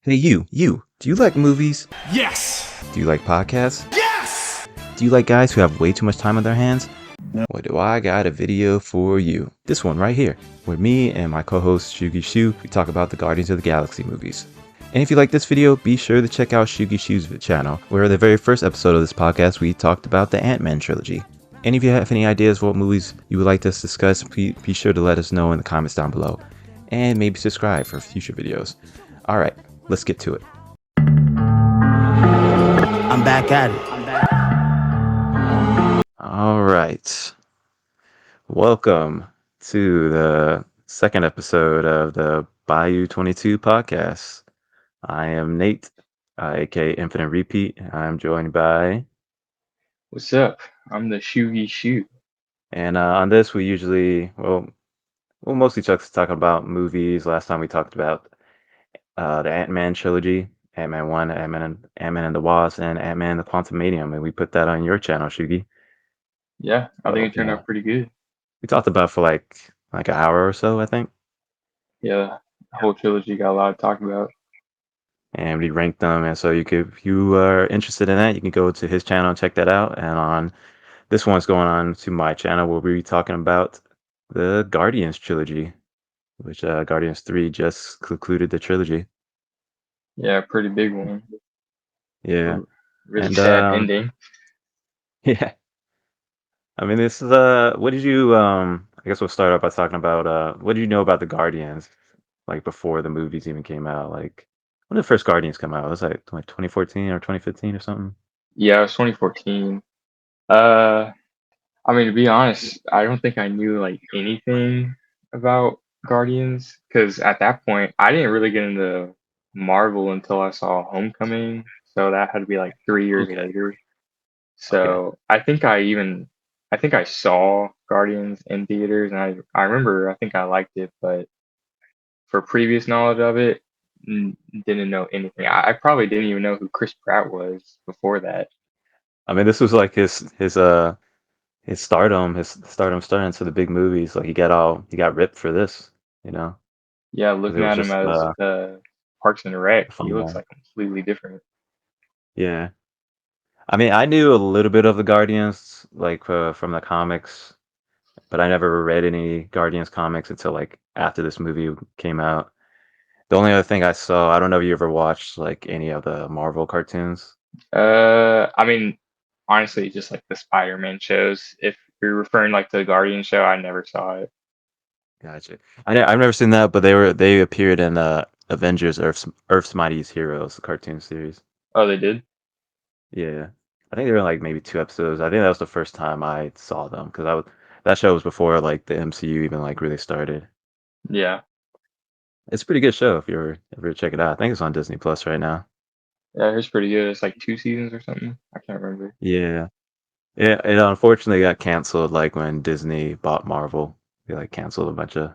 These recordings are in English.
Hey, you. Do you like movies? Yes! Do you like podcasts? Yes! Do you like guys who have way too much time on their hands? Well, do I got a video for you. This one right here, where me and my co-host Shugi Shu, we talk about the Guardians of the Galaxy movies. And if you like this video, be sure to check out Shugi Shu's channel, where the very first episode of this podcast we talked about the Ant-Man trilogy. And if you have any ideas for what movies you would like us to discuss, be sure to let us know in the comments down below. And maybe subscribe for future videos. Alright, let's get to it. I'm back at it. All right. Welcome to the second episode of the Bayou 22 podcast. I am Nate, aka Infinite Repeat. I'm joined by, What's up? I'm the Shoogie Shoot. and on this we usually, we'll mostly talk about movies. Last time we talked about the Ant-Man trilogy, Ant-Man 1, Ant-Man and the Wasp, and Ant-Man and the Quantumanium, and we put that on your channel, Shugi. Yeah, I think it turned Yeah. out pretty good. We talked about it for like an hour or so, I think. Yeah, the whole trilogy got a lot to talk about. And we ranked them. And so if you are interested in that, you can go to his channel and check that out. And on this one's going on to my channel, we'll be talking about the Guardians trilogy, which Guardians 3 just concluded the trilogy. Yeah, pretty big one. Yeah. Really And sad ending. yeah. I mean, this is what did you I guess we'll start off by talking about what did you know about the Guardians like before the movies even came out? Like when did the first Guardians come out? It was like 2014 or 2015 or something. Yeah, it was 2014. I mean, to be honest, I don't think I knew like anything about Guardians because at that point I didn't really get into Marvel until I saw Homecoming. So that had to be like 3 years Okay. later. Okay. So I think I saw Guardians in theaters, and I remember I think I liked it, but for previous knowledge of it, didn't know anything. I probably didn't even know who Chris Pratt was before that. I mean, this was like his stardom starting to the big movies. Like he got ripped for this, you know, Yeah, because it looking was at him just as Parks and Rec, he fun looks guy. like completely different. Yeah, I mean, I knew a little bit of the Guardians, like from the comics, but I never read any Guardians comics until like after this movie came out. The only other thing I saw, I don't know if you ever watched like any of the Marvel cartoons. I mean, honestly, just like the Spider-Man shows. If you're referring like to the Guardian show, I never saw it. Gotcha. I've never seen that, but they appeared in Avengers Earth's Mightiest Heroes, the cartoon series. Oh, they did? Yeah, I think they were like maybe 2 episodes. I think that was the first time I saw them because that show was before like the MCU even like really started. Yeah. It's a pretty good show if you're ever check it out. I think it's on Disney Plus right now. Yeah, it's pretty good. It's like 2 seasons or something. I can't remember. Yeah, yeah. It unfortunately got canceled like when Disney bought Marvel. They like canceled a bunch of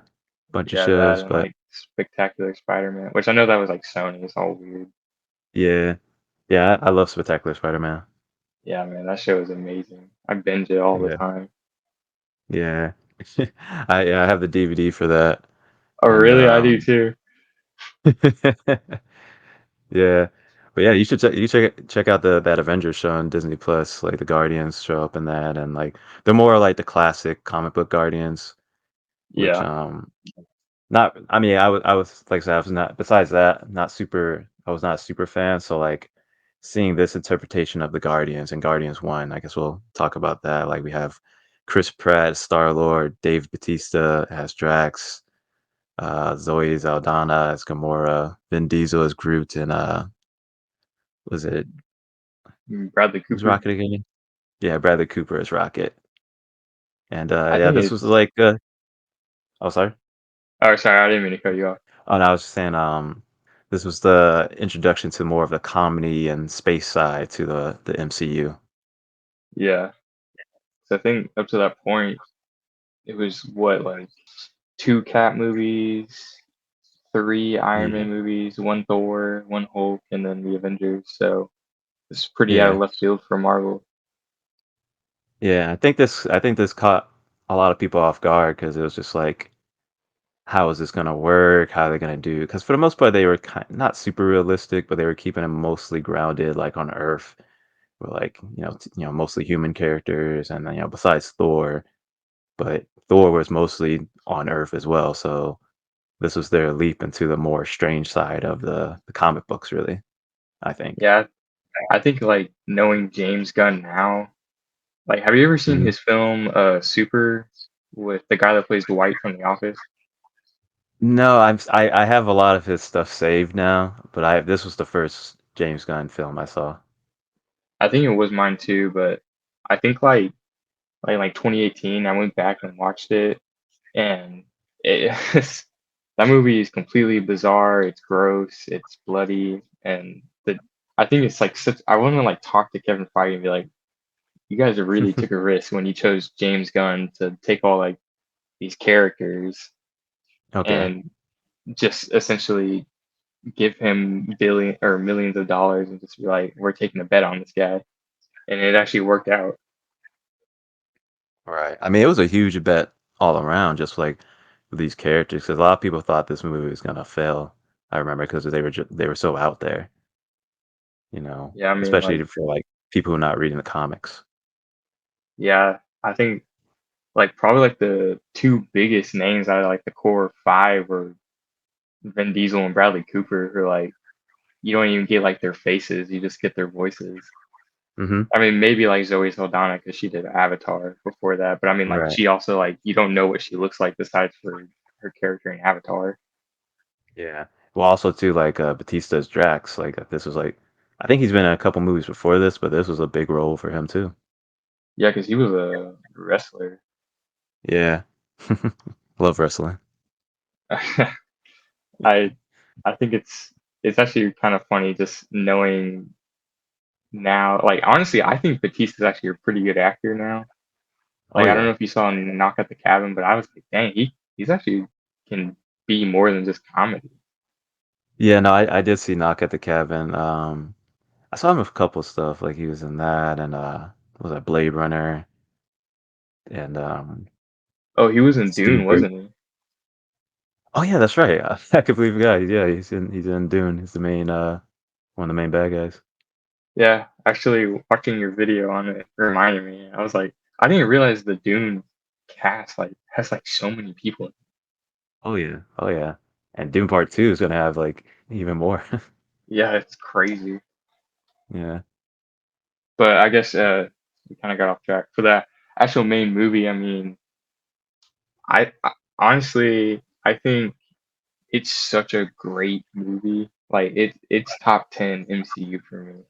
Yeah, that shows, and but like Spectacular Spider-Man, which I know that was like Sony. It's all weird. yeah, yeah. I love Spectacular Spider-Man. Yeah, man, that show is amazing. I binge it all the Yeah, time. yeah. I have the DVD for that, Oh, and really? I do too. yeah, but yeah, you check out that Avengers show on Disney Plus. Like the Guardians show up in that, and like they're more like the classic comic book Guardians, which Yeah, not. I mean, I was like I said, I was not. Besides that, not super. I was not a super fan. So like seeing this interpretation of the Guardians and Guardians One, I guess we'll talk about that. Like we have Chris Pratt, Star Lord, Dave Bautista as Drax. Zoe Saldana as Gamora, Vin Diesel as Groot, and was it Bradley who's Cooper. Rocket again? Yeah, Bradley Cooper as Rocket. And I yeah, think this was it's. like oh sorry. Oh, sorry, I didn't mean to cut you off. Oh no, I was just saying this was the introduction to more of the comedy and space side to the MCU. Yeah, so I think up to that point, it was what like two Cat movies, three Iron Yeah. Man movies, one Thor, one Hulk, and then the Avengers. So it's pretty out of Yeah. left field for Marvel. Yeah, I think this caught a lot of people off guard because it was just like how is this gonna work? How are they gonna do? Because for the most part, they were not super realistic, but they were keeping it mostly grounded, like on Earth, with like mostly human characters, and then besides Thor, but Thor was mostly on Earth as well. So this was their leap into the more strange side of the comic books, really. I think. Yeah, I think like knowing James Gunn now, like have you ever seen Mhm. his film Super with the guy that plays Dwight from The Office? No, I have a lot of his stuff saved now, but I this was the first James Gunn film I saw. I think it was mine too, but I think like 2018, I went back and watched it, and it, that movie is completely bizarre. It's gross. It's bloody, and the I think it's like such. I want to like talk to Kevin Feige and be like, you guys really took a risk when you chose James Gunn to take all like these characters Okay. and just essentially give him billion or millions of dollars and just be like, we're taking a bet on this guy, and it actually worked out. Right. I mean, it was a huge bet all around, just like with these characters, because a lot of people thought this movie was gonna fail. I remember because they were so out there, Yeah, I mean, especially like, for like people who are not reading the comics. yeah, I think like probably like the two biggest names out of like the core five were Vin Diesel and Bradley Cooper, who like you don't even get like their faces, you just get their voices. Hmm. I mean, maybe like Zoe Saldana because she did Avatar before that, but I mean, like Right. she also like you don't know what she looks like besides for her character in Avatar. Yeah. Well, also too, like Batista's Drax, like this was like, I think he's been in a couple movies before this, but this was a big role for him too. Yeah, because he was a wrestler. Yeah. Love wrestling. I I think it's actually kind of funny just knowing now. Like honestly, I think Batista's actually a pretty good actor now. Oh Like I don't know yeah. if you saw Knock at the Cabin, but I was like, dang, he's actually can be more than just comedy. Yeah, no, I did see Knock at the Cabin. I saw him with a couple stuff, like he was in that and was that Blade Runner and Oh, he was in Steve Dune, Root. wasn't he? Oh yeah, that's right. I completely forgot. Yeah, he's in Dune. He's the main one of the main bad guys. Yeah, actually, watching your video on it reminded me. I was like, I didn't realize the Dune cast like has like so many people. Oh yeah. Oh yeah. And Dune Part 2 is gonna have like even more. Yeah, it's crazy. Yeah. But I guess we kind of got off track for that actual main movie. I mean, I honestly I think it's such a great movie. Like it's top 10 MCU for me.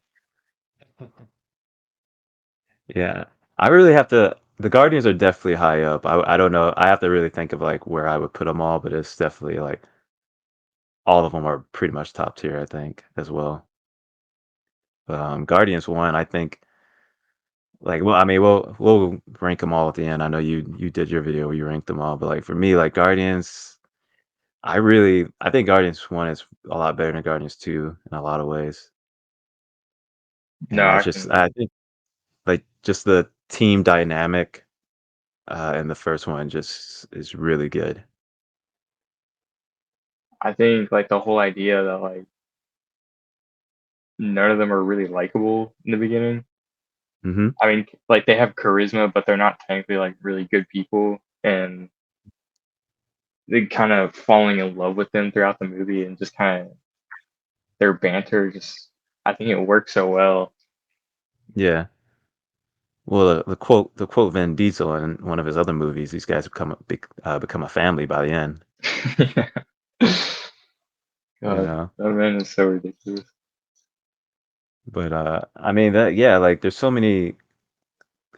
Yeah. I really have to the Guardians are definitely high up. I don't know. I have to really think of like where I would put them all, but it's definitely like all of them are pretty much top tier, I think, as well. Guardians 1, I think like well, I mean, we'll rank them all at the end. I know you did your video where you ranked them all, but like for me, like Guardians, I think Guardians 1 is a lot better than Guardians 2 in a lot of ways. No, And I can. I think like just the team dynamic in the first one just is really good. I think like the whole idea that like none of them are really likable in the beginning. Hmm. I mean, like they have charisma, but they're not technically like really good people, and they kind of falling in love with them throughout the movie, and just kind of their banter. Just I think it works so well. Yeah. Well, the quote Vin Diesel in one of his other movies, these guys become a family by the end. Yeah. You God, know. that man is so ridiculous. But I mean that yeah, like there's so many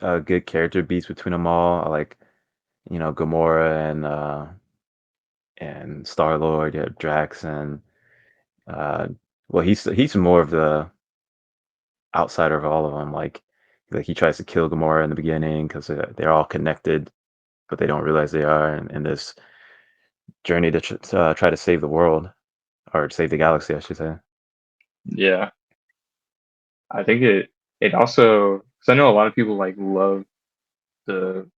good character beats between them all. Like Gamora and Star Lord. You have Drax and uh, well, he's more of the outsider of all of them. Like he tries to kill Gamora in the beginning because they're all connected, but they don't realize they are. In this journey to try to save the world or save the galaxy, I should say. Yeah, I think it also because I know a lot of people like love the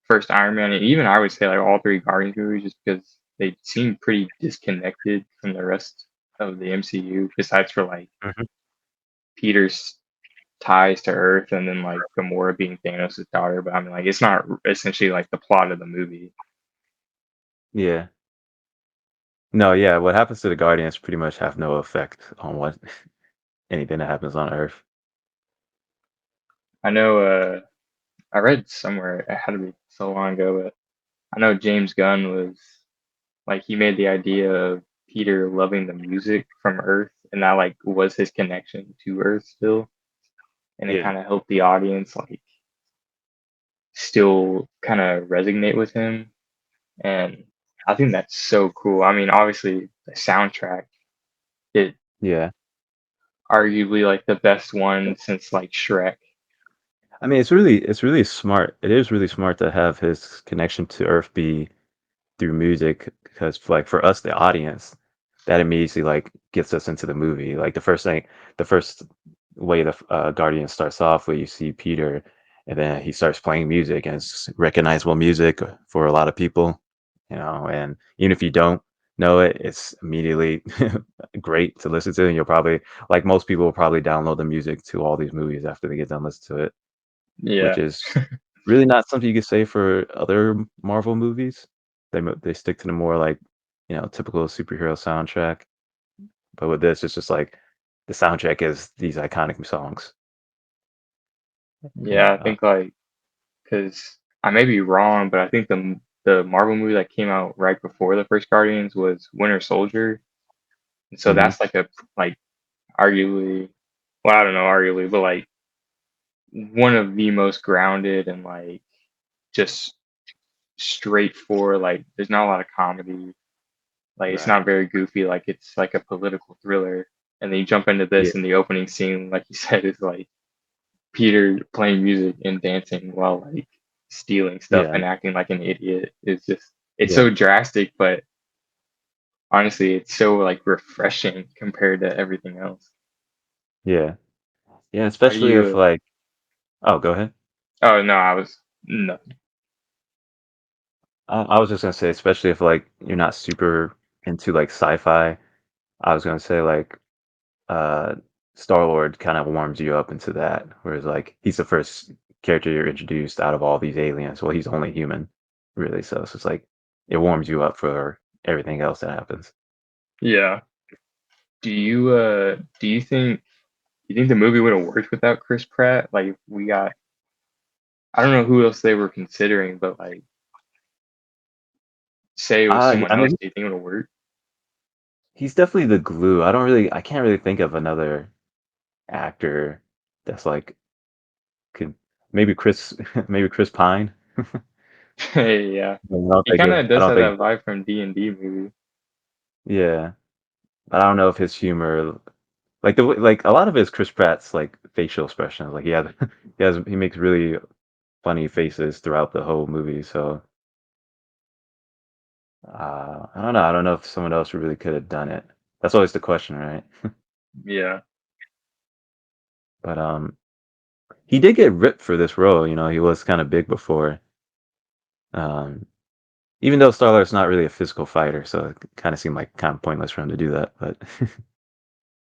first Iron Man, and even I would say like all three Guardians movies, just because they seem pretty disconnected from the rest of the MCU, besides for like Mhm. Peter's ties to Earth and then like Gamora being Thanos' daughter. But I mean, like it's not essentially like the plot of the movie. Yeah. No, yeah, what happens to the Guardians pretty much have no effect on what anything that happens on Earth. I know. I read somewhere it had to be so long ago, but I know James Gunn was like he made the idea of Peter loving the music from Earth, and that like was his connection to Earth still, and it Yeah. kind of helped the audience like still kind of resonate with him. And I think that's so cool. I mean, obviously the soundtrack, it Yeah. arguably like the best one since like Shrek. I mean, it's really smart. It is really smart to have his connection to Earth be through music because like for us the audience that immediately like gets us into the movie like the first way the Guardian starts off where you see Peter and then he starts playing music and it's recognizable music for a lot of people, and even if you don't know it, it's immediately great to listen to, and you'll probably, like most people, will probably download the music to all these movies after they get done listening to it, which Yeah, is really not something you could say for other Marvel movies. They stick to the more like, typical superhero soundtrack. But with this, it's just like the soundtrack is these iconic songs. yeah. And I think like because I may be wrong, but I think the Marvel movie that came out right before the first Guardians was Winter Soldier, and so mhm, that's like a like arguably, well, I don't know, arguably, but like one of the most grounded and like just straightforward. Like, there's not a lot of comedy. Like, it's right. not very goofy. Like, it's like a political thriller. And then you jump into Yeah, this, and the opening scene, like you said, is like Peter playing music and dancing while like stealing stuff yeah, and acting like an idiot. It's just, it's yeah, so drastic, but honestly, it's so like refreshing compared to everything else. yeah, yeah. How do Especially if you? like, oh, go ahead. Oh no, I was no. I was just gonna say, especially if like you're not super into like sci-fi. I was gonna say like uh Star Lord kind of warms you up into that, whereas like he's the first character you're introduced out of all these aliens. Well, he's only human, really. So it's just like it warms you up for everything else that happens. Yeah. Do you think the movie would have worked without Chris Pratt? Like we got I don't know who else they were considering, but like say it was someone I else, mean, do you think it would have worked? he's definitely the glue. I can't really think of another actor that's like could maybe Chris, maybe Chris Pine. Yeah. He kinda I does don't have think, that vibe from D&D movie. yeah. I don't know if his humor, like like a lot of his Chris Pratt's like facial expressions, like he makes really funny faces throughout the whole movie. So I don't know. I don't know if someone else really could have done it. That's always the question, right? Yeah. But he did get ripped for this role. He was kind of big before. Um, Even though Star-Lord's not really a physical fighter, so it kind of seemed like kind of pointless for him to do that. But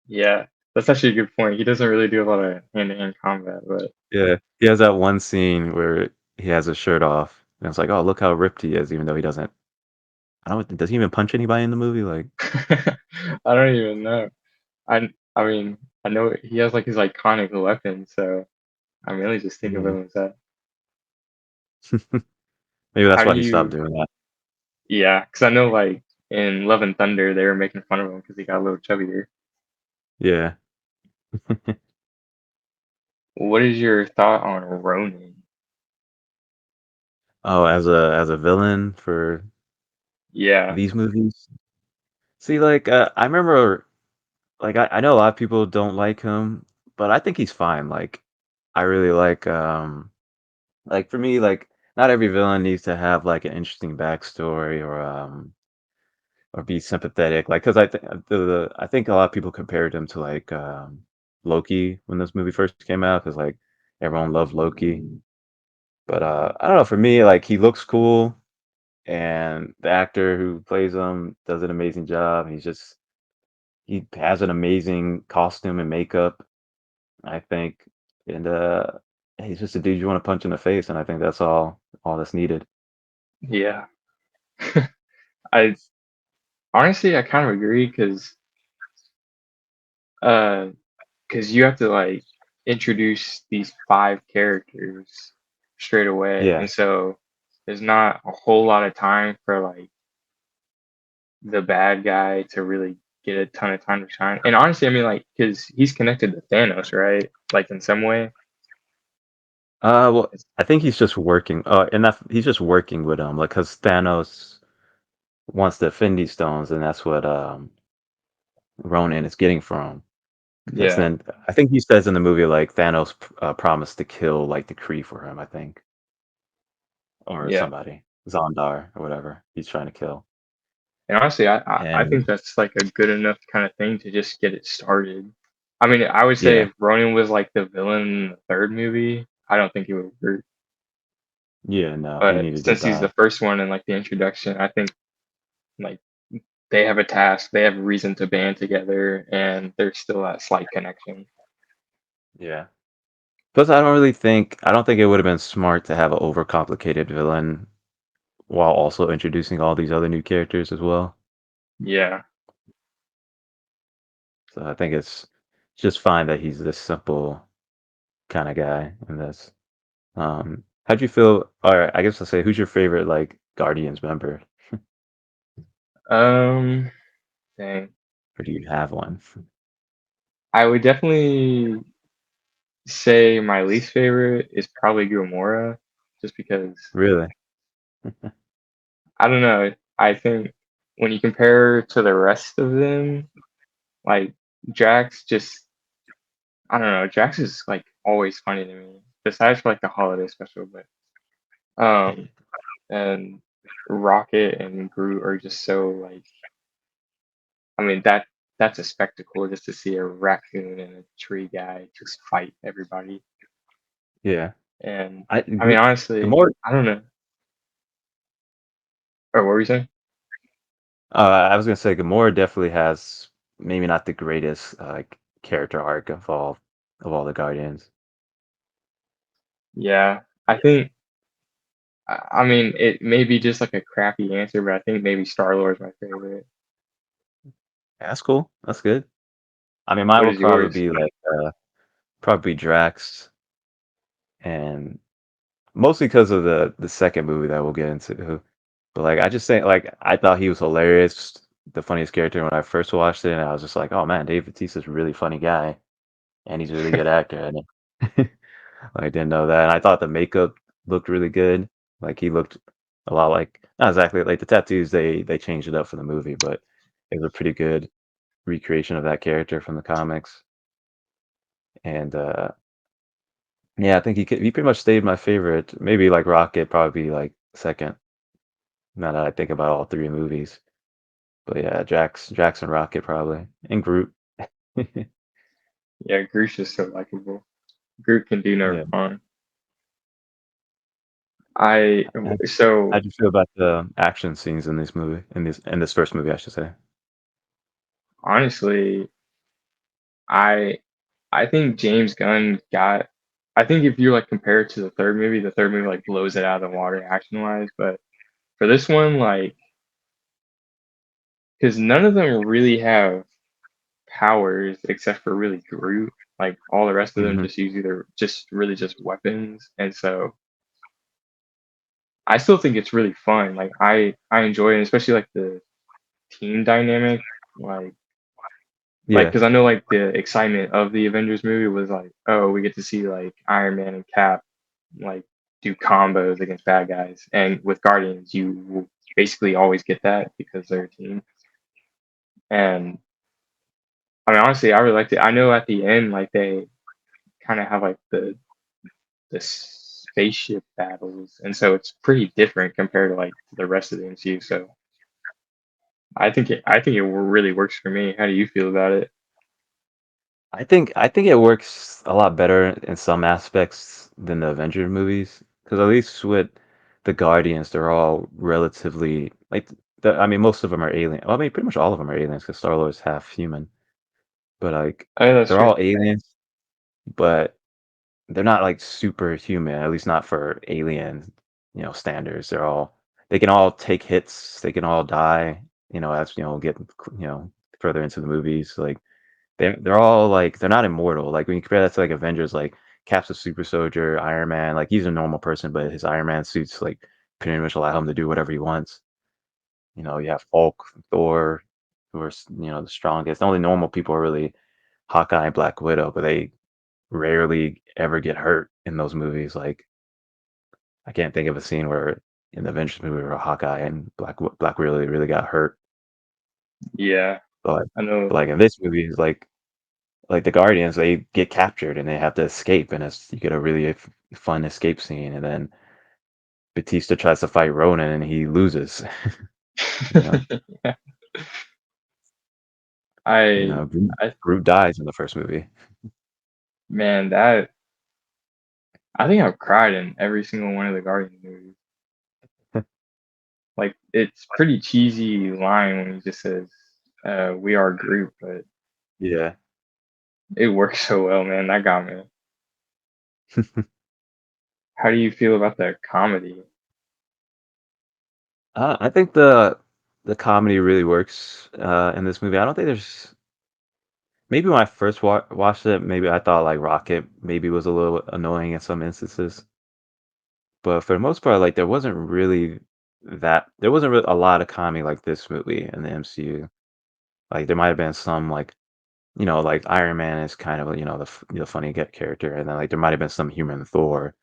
Yeah. That's actually a good point. He doesn't really do a lot of hand-to-hand combat, but yeah, he has that one scene where he has his shirt off, and it's like, oh, look how ripped he is, even though he doesn't. I don't. Does he even punch anybody in the movie? Like, I don't even know. I mean, I know he has like his iconic weapon, so I really just think of yeah. him as that. Maybe How that's do why he stopped you doing that. Yeah, because I know like in Love and Thunder they were making fun of him because he got a little chubbier. Yeah. What is your thought on Ronin? Oh, as a villain for Yeah. these movies. See, like, I remember, like, I know a lot of people don't like him, but I think he's fine. Like, I really like for me, like, not every villain needs to have like an interesting backstory or be sympathetic. Like, because I think a lot of people compared him to like Loki when this movie first came out, because like everyone loved Loki. But I don't know. For me, like he looks cool. and the actor who plays him does an amazing job. He has an amazing costume and makeup, I think, and he's just a dude you want to punch in the face, and I think that's all that's needed. Yeah. I honestly I kind of agree uh because you have to like introduce these five characters straight away, Yeah. and so there's not a whole lot of time for like the bad guy to really get a ton of time to shine. And honestly, I mean, like, because he's connected to Thanos, right? Like in some way. Well, It's, I think he's just working. And that he's just working with him, like, because Thanos wants the Infinity Stones, and that's what Ronan is getting from. Because yeah, then I think he says in the movie like Thanos promised to kill like the Kree for him, I think, or yeah. somebody, Zondar or whatever he's trying to kill. And honestly, I think And that's like a good enough kind of thing to just get it started. I mean, I would say yeah, if Ronan was like the villain in the third movie, I don't think it would work. yeah, no, he But needed to since he's the die. first one and like the introduction, I think like they have a task, they have a reason to band together, and there's still that slight connection. Yeah. Plus, I don't think it would have been smart to have an overcomplicated villain while also introducing all these other new characters as well. Yeah. So I think it's just fine that he's this simple kind of guy in this. How'd you feel? Or I guess I'll say, who's your favorite like Guardians member, Um, Dang. or do you have one? I would definitely say my least favorite is probably Gamora, just because Really? I don't know. I think when you compare to the rest of them, like Drax, just I don't know. Drax is like always funny to me, besides for like the holiday special, but um, and Rocket and Groot are just so like I mean that's a spectacle just to see a raccoon and a tree guy just fight everybody. Yeah. And I I mean honestly, Gamora. I don't know. Or what were you saying? I was gonna say Gamora definitely has maybe not the greatest character arc of all the Guardians. Yeah, I think I mean it may be just like a crappy answer, but I think maybe Star Lord is my favorite. That's cool. That's good. I mean, mine What would is yours? probably be like probably Drax, and mostly because of the second movie that we'll get into. But like, I just think like I thought he was hilarious, the funniest character when I first watched it, and I was just like, oh man, Dave Bautista's a really funny guy, and he's a really good actor. And I didn't know that. And I thought the makeup looked really good. Like he looked a lot like not exactly like the tattoos. They changed it up for the movie, but it was a pretty good recreation of that character from the comics. And yeah, I think he pretty much stayed my favorite. Maybe like Rocket, probably like second. Now that I think about all three movies, but yeah, Drax and Rocket probably, and Groot. Yeah, Groot's just so likable. Groot can do no Yeah. wrong. I How- so How'd you feel about the action scenes in this movie? In this first movie, I should say. honestly, I I think James Gunn got. I think if you like compare it to the third movie like blows it out of the water action wise. But for this one, like, because none of them really have powers except for really Groot. Like all the rest of them Hmm. just use either just really just weapons, and so I still think it's really fun. Like I enjoy it, especially like the team dynamic. Like Yeah, because I know like the excitement of the Avengers movie was like, oh, we get to see like Iron Man and Cap like do combos against bad guys, and with Guardians, you will basically always get that because they're a team. And I mean, honestly, I really liked it. I know at the end, like they kind of have like the spaceship battles, and so it's pretty different compared to like the rest of the MCU. So I think it really works for me. How do you feel about it? I think it works a lot better in some aspects than the Avenger movies. Because at least with the Guardians, they're all relatively like I mean, most of them are alien. Well, I mean, pretty much all of them are aliens because Star Lord's half human. But like, Oh, yeah, that's they're true. all aliens, but they're not like superhuman. At least not for alien, standards. They can all take hits. They can all die. As get further into the movies, like they're all like they're not immortal. Like when you compare that to like Avengers, like Cap's a super soldier, Iron Man, like he's a normal person, but his Iron Man suits like pretty much allow him to do whatever he wants. You have Hulk, Thor, who are the strongest. The only normal people are really Hawkeye and Black Widow, but they rarely ever get hurt in those movies. Like I can't think of a scene where in the Avengers movie where Hawkeye and Black Widow really got hurt. Yeah, But, I know. but like in this movie, it's like the Guardians, they get captured and they have to escape, and you get a really fun escape scene, and then Batista tries to fight Ronan and he loses. you know, Yeah. I, Groot, I, Groot dies in the first movie. man, that I think I've cried in every single one of the Guardian movies. Like, it's pretty cheesy line when he just says, "We are Groot," but Yeah. it works so well, man. That got me. How do you feel about the comedy? I think the comedy really works in this movie. I don't think there's maybe when I first watched it, maybe I thought like Rocket maybe was a little annoying in some instances, but for the most part, like there wasn't really a lot of comedy like this movie in the MCU. Like there might have been some like Iron Man is kind of the funny get character, and then like there might have been some humor in Thor,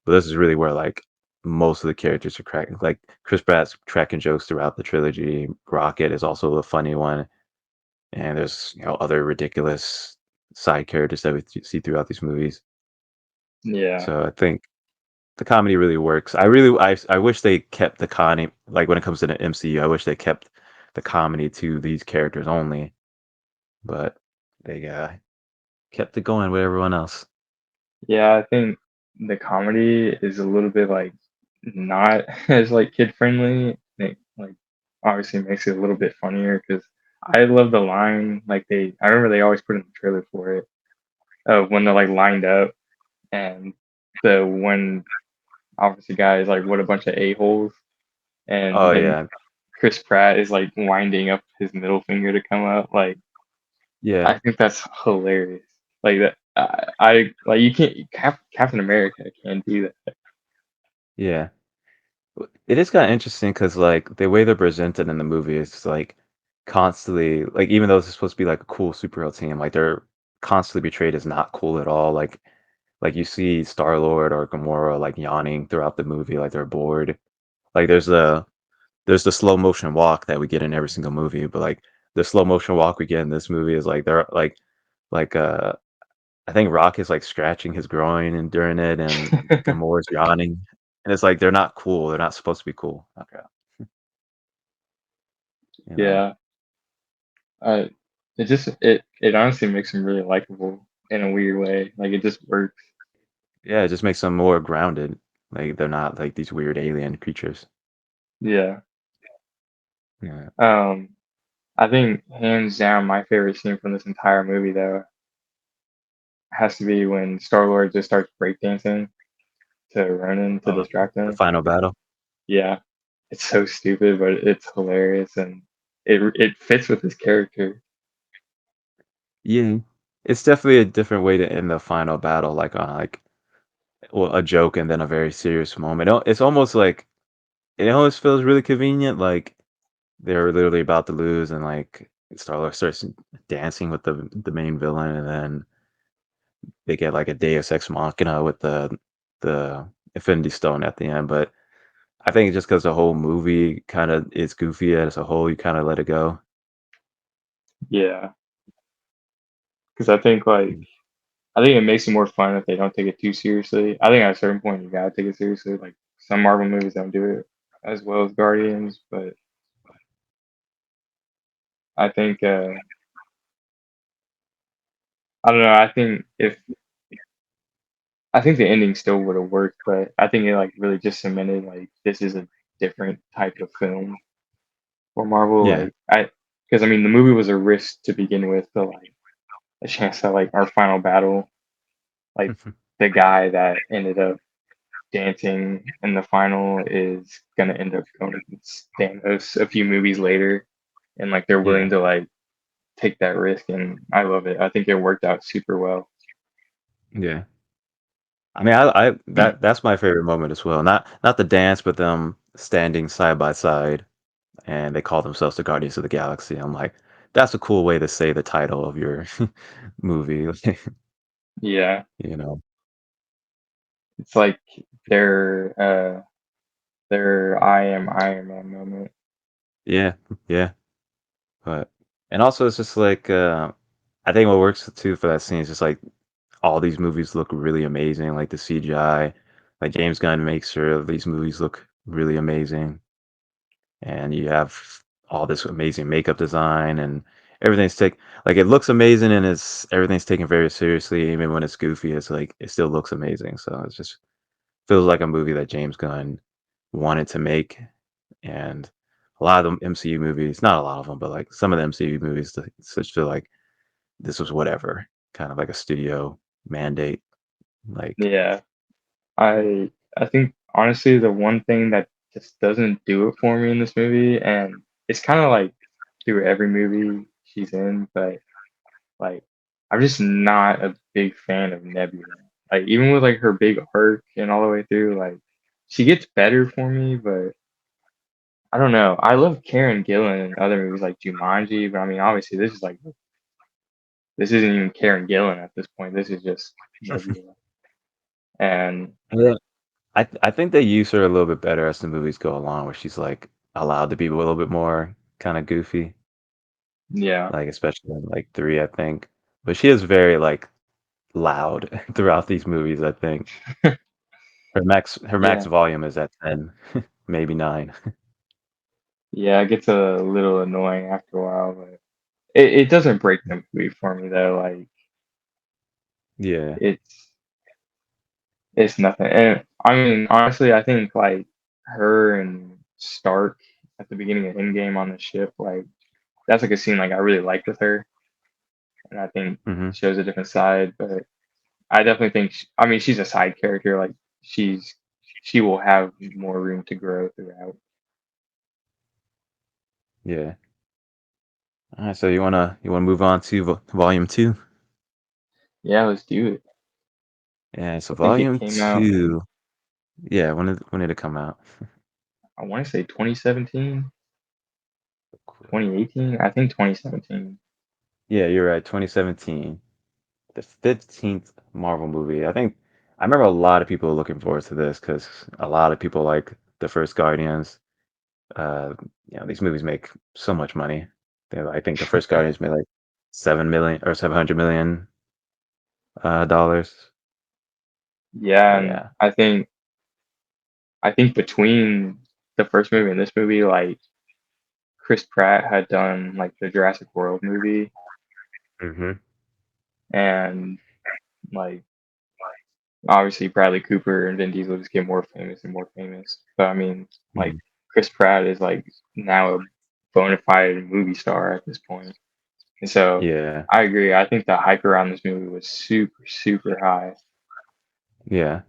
but this is really where like most of the characters are cracking. Like Chris Pratt's cracking jokes throughout the trilogy. Rocket is also the funny one, and there's other ridiculous side characters that we see throughout these movies. Yeah, So I think the comedy really works. I wish they kept the comedy like when it comes to the MCU. I wish they kept the comedy to these characters only, but they kept it going with everyone else. yeah. I think the comedy is a little bit like not as like kid friendly. It like obviously makes it a little bit funnier because I love the line like I remember they always put in the trailer for it when they're like lined up and the one obviously guy is like what a bunch of a holes and Oh then yeah, Chris Pratt is like winding up his middle finger to come out. Like yeah, I think that's hilarious. Like that, I like you can't Captain America can't do that. yeah. It is kind of interesting because like the way they're presented in the movie is like constantly like even though this is supposed to be like a cool superhero team, like they're constantly betrayed as not cool at all. Like you see Star Lord or Gamora like yawning throughout the movie, like they're bored. Like there's the slow motion walk that we get in every single movie, but like the slow motion walk we get in this movie is like they're like I think Rock is like scratching his groin and during it, and Gamora's yawning, and it's like they're not cool. They're not supposed to be cool. Okay, you know. Yeah, I it honestly makes him really likable in a weird way. Like it just works. Yeah, it just makes them more grounded. Like they're not like these weird alien creatures. Yeah. Yeah. Um, I think hands down my favorite scene from this entire movie though has to be when Star Lord just starts breakdancing to Ronan to Oh, distract the him. final battle. Yeah, it's so stupid, but it's hilarious and it fits with his character. Yeah, it's definitely a different way to end the final battle, like on like well a joke and then a very serious moment. It's almost like it almost feels really convenient. Like they're literally about to lose, and like Starlord starts dancing with the main villain, and then they get like a Deus Ex Machina with the Infinity Stone at the end. But I think just because the whole movie kind of is goofy as a whole, you kind of let it go. Yeah, because I think it makes it more fun if they don't take it too seriously. I think at a certain point you gotta take it seriously. Like some Marvel movies don't do it as well as Guardians, but I think I don't know. I think if I think the ending still would have worked, but I think it like really just cemented like this is a different type of film for Marvel. Yeah. Like because I mean the movie was a risk to begin with, but like a chance that like our final battle, like the guy that ended up dancing in the final is gonna end up going against Thanos a few movies later, and like they're willing Yeah. to like take that risk, and I love it. I think it worked out super well. Yeah. I mean, I that's my favorite moment as well. Not the dance, but them standing side by side, and they call themselves the Guardians of the Galaxy. I'm like, that's a cool way to say the title of your movie. Yeah, You know? it's like their their I am Iron Man moment. Yeah, yeah. But and also it's just like I think what works too for that scene is just like all these movies look really amazing, like the CGI. Like James Gunn makes sure these movies look really amazing, and you have all this amazing makeup design and everything's take like it looks amazing and it's everything's taken very seriously. Even when it's goofy, it's like it still looks amazing. So it just feels like a movie that James Gunn wanted to make, and a lot of the MCU movies, not a lot of them, but like some of the MCU movies, just feel like this was whatever, kind of like a studio mandate. Like, Yeah, I think honestly the one thing that just doesn't do it for me in this movie, and it's kind of like through every movie she's in, but like I'm just not a big fan of Nebula. Like even with like her big arc and all the way through, like she gets better for me, but I don't know. I love Karen Gillan in other movies like Jumanji, but I mean obviously this isn't even Karen Gillan at this point. This is just Nebula. And yeah, I think they use her a little bit better as the movies go along, where she's like allowed to be a little bit more kind of goofy, yeah. like especially in like three, I think. But she is very like loud throughout these movies. I think her max Yeah. volume is at 10, maybe 9. Yeah, it gets a little annoying after a while, but it doesn't break the movie for me though. Like Yeah. it's it's nothing. And I mean, honestly, I think like her and Stark at the beginning of Endgame on the ship, like that's like a scene like I really like with her, and I think Hmm. shows a different side. But I definitely think, I mean, she's a side character. Like she's she will have more room to grow throughout. Yeah. All right. So you wanna move on to volume two? Yeah, let's do it. Yeah. So I think it volume came out two. Yeah. When did it come out? I want to say 2017, Cool. 2018. I think 2017. Yeah, you're right. 2017, the 15th Marvel movie. I remember a lot of people looking forward to this because a lot of people like the first Guardians. Uh, these movies make so much money. I think the first Guardians made like 7 million or 700 million dollars. Yeah, So and yeah. I think between the first movie and this movie, like Chris Pratt had done like the Jurassic World movie, Hmm. and like obviously Bradley Cooper and Vin Diesel just get more famous and more famous. But I mean, like Hmm. Chris Pratt is like now a bona fide movie star at this point, and so Yeah. I agree. I think the hype around this movie was super high. Yeah.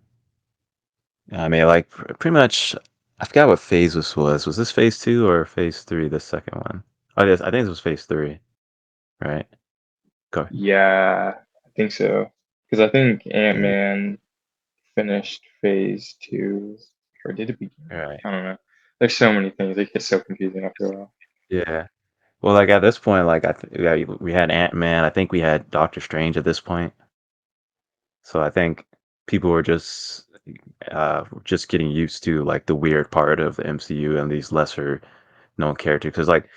I mean, like pretty much. I forgot what phase this was. Was this phase two or phase three? The second one. Oh, yes. I think this was phase three, right? Go. Yeah, I think so. Because I think Ant Yeah. Man finished phase two, or did it begin? Right. I don't know. There's so many things. It gets so confusing after a while. Yeah. Well, like at this point, like yeah, we had Ant-Man. I think we had Doctor Strange at this point. So I think people were just getting used to like the weird part of the MCU and these lesser known characters. Because like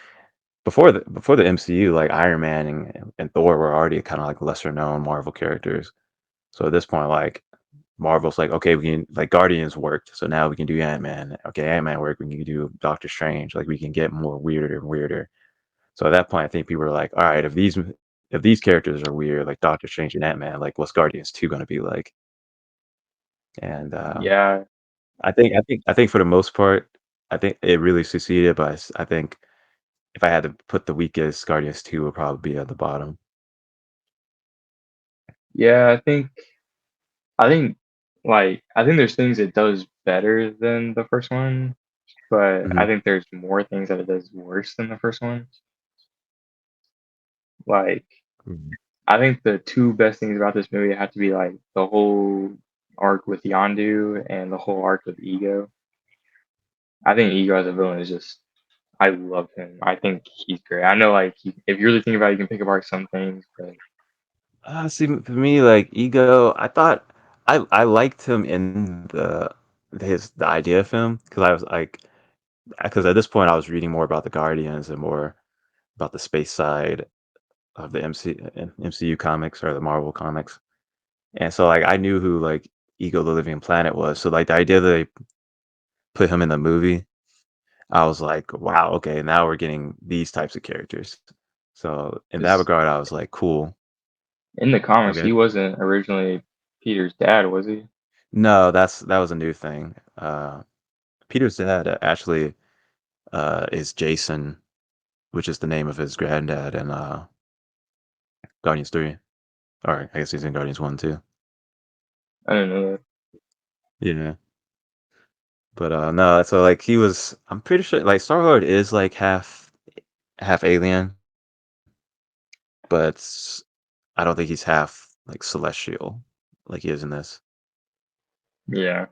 before the MCU, like Iron Man and Thor were already kind of like lesser known Marvel characters. So at this point, like Marvel's like, okay, we can like Guardians worked, so now we can do Ant-Man. Okay, Ant-Man worked, we can do Doctor Strange. Like we can get more weirder and weirder. So at that point, I think people were like, all right, if these characters are weird, like Doctor Strange and Ant-Man, like what's Guardians 2 gonna be like? and Yeah, I think for the most part, I think it really succeeded. But I think if I had to put the weakest, Guardians 2 would probably be at the bottom. yeah. I think there's things it does better than the first one, but I Hmm. think there's more things that it does worse than the first one. Like, I think the two best things about this movie have to be like the whole arc with Yondu and the whole arc with Ego. I think Ego as a villain is just, I love him. I think he's great. I know, like, if you really think about it, you can pick apart some things, but See, for me, like Ego, I thought I liked him in the idea of him because I was like because at this point I was reading more about the Guardians and more about the space side of the MCU comics or the Marvel comics, and so like I knew who like Ego the Living Planet was. So like the idea that they put him in the movie, I was like, wow, okay, now we're getting these types of characters. So in that because regard, I was like, cool. in the comics, he Okay. wasn't originally Peter's dad, was he? No, that was a new thing. Peter's dad actually is Jason, which is the name of his granddad in Guardians 3. Or I guess he's in Guardians 1 too. I didn't know that. Yeah. But no, so like he was I'm pretty sure like Star Lord is like half alien, but I don't think he's half like celestial like he is in this. Yeah,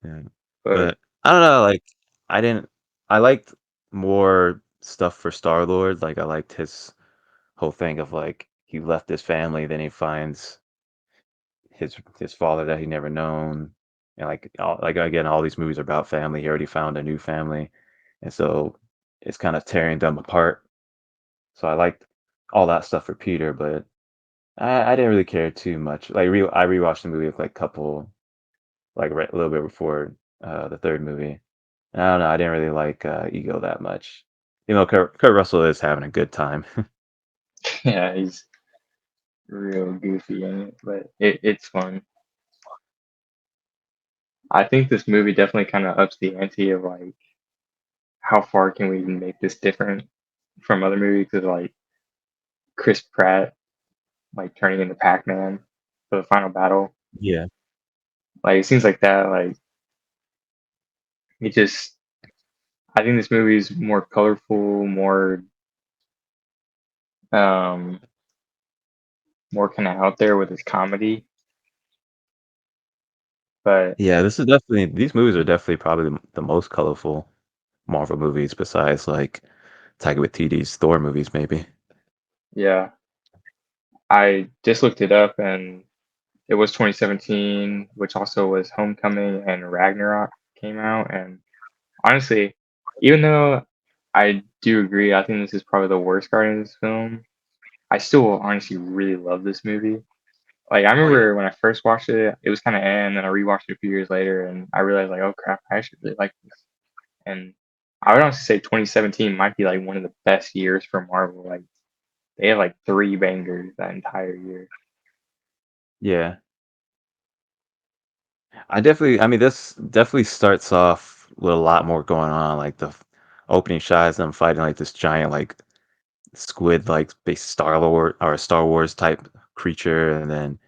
Yeah. but But I don't know, like I didn't I liked more stuff for Star Lord. Like I liked his whole thing of like he left his family, then he finds his father that he never known, and like again, all these movies are about family. He already found a new family, and so it's kind of tearing them apart. So I liked all that stuff for Peter, but I didn't really care too much. I rewatched the movie like couple like right, a little bit before the third movie. I don't know. I didn't really like Ego that much. You know, Kurt Russell is having a good time. yeah, he's real goofy in it, but it's fun. I think this movie definitely kind of ups the ante of like how far can we even make this different from other movies? Because like Chris Pratt like turning into Pac-Man for the final battle, Yeah. like it seems like that. Like it just, I think this movie is more colorful, um, more kind of out there with its comedy. But Yeah, this is definitely these movies are definitely probably the most colorful Marvel movies besides like Taika Waititi's Thor movies, maybe. yeah, I just looked it up and it was 2017, which also was Homecoming and Ragnarok came out. And honestly, even though I do agree, I think this is probably the worst Guardians film. I still honestly really love this movie. Like I Oh yeah. remember when I first watched it, it was kind of and then I rewatched it a few years later, and I realized like, oh crap, I actually really like this. And I would honestly say 2017 might be like one of the best years for Marvel. Like they had like three bangers that entire year. Yeah. I mean, this definitely starts off with a lot more going on. Like opening shots, them fighting like this giant like squid like base Star Lord or Star Wars type creature, and then